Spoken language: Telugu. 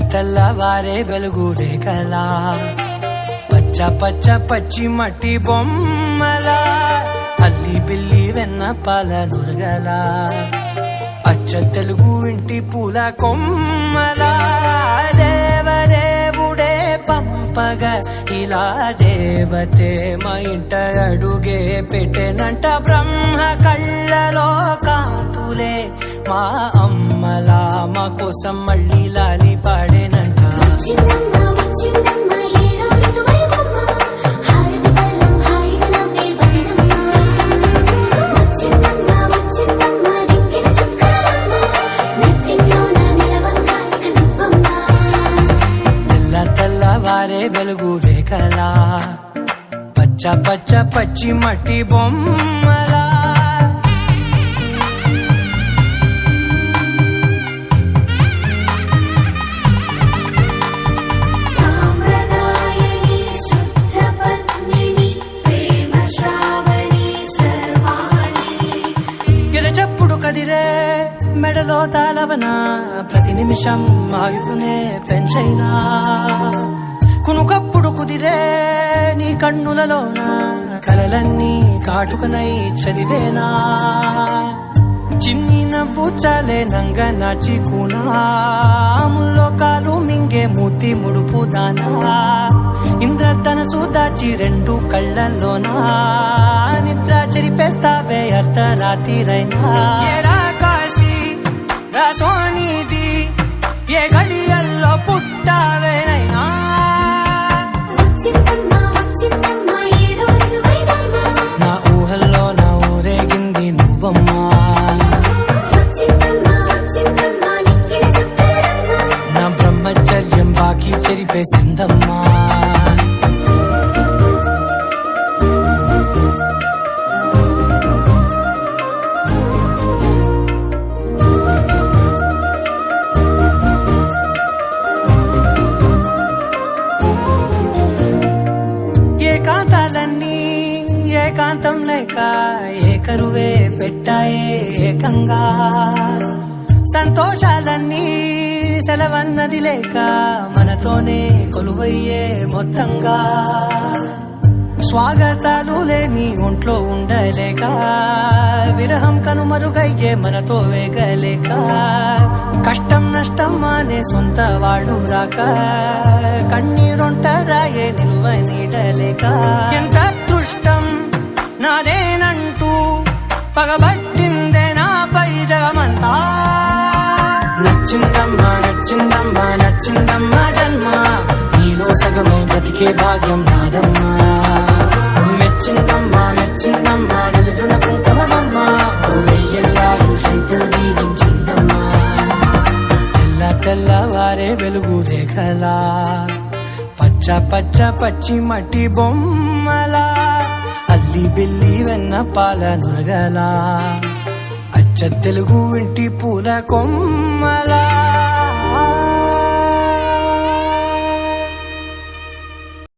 తెల్లవారే వెలుగు రేఖలా పచ్చ పచ్చ పచ్చి మట్టి బొమ్మలా అల్లి బిల్లి వెన్న పాల నురగలా అచ్చ తెలుగు ఇంటి పూల కొమ్మలా దేవదేవుడే పంపగా ఇలా దేవతే మా ఇంట అడుగే పెట్టెనంట బ్రహ్మ కళ్ళలో కాంతులే మా అమ్మలా మా కోసం మళ్ళీ లాలి పాడేనంట. తెల్లవారే వెలుగు రేఖలా పచ్చ పచ్చ పచ్చి మట్టి బొమ్మలా కదిరే మెడలో తాళవన ప్రతి నిమిషం ఆయుధునే పెంచైనా కునుకప్పుడు కుదిరే నీ కన్నులలోన కలలన్నీ కాటుకనై చదివేనా చిన్ని నవ్వు చాలే నంగ నాచి కూనాముల్లో కాలు మింగే మూతి ముడుపు దానా ఇంద్రధనసు దాచి రెండు కళ్ళల్లోనా నిద్ర చెరిపేస్తావే అర్ధరాత్రిరైనా కాశీ రాసోనిది ఏ గడియల్లో పుట్టావేనైనా నా ఊహల్లో నా ఊరేగింది నువ్వమ్మా నా బ్రహ్మచర్యం బాకీ చెరిపేసిందమ్మా. ఏకాంతాలన్నీ ఏకాంతం లేక ఏకరువే పెట్టాయే ఏకంగా సంతోషాలన్నీ సెలవన్నది లేక మనతోనే కొలువయ్యే మొత్తంగా స్వాగతాలు లేని ఒంట్లో ఉండలేక విరహం కనుమరుగయ్యే మనతో వేగలేక కష్టం నష్టం అనే సొంత వాడు రాక కన్నీరొంటరాయే నిలువ నీడలేక ఎంత అదృష్టం నాదేనంటూ పగబట్టిందే నాపై జగమంతా నచ్చిందమ్మా నచ్చిందమ్మా నచ్చిందమ్మా జన్మ నీలో సగమే బ్రతికే భాగ్యం నాదమ్మా మెచ్చిందమ్మా మెచ్చిందమ్మా నిలుతున్న కుంకుమమ్మా వెయ్యల్లాలు శంకులు దీవించిందమ్మా. తెల్లవారే వెలుగు రేఖలా పచ్చ పచ్చ పచ్చి మట్టి బొమ్మలా అల్లి బిల్లి వెన్న పాల నురగలా అచ్చ తెలుగు ఇంటి పూల కొమ్మలా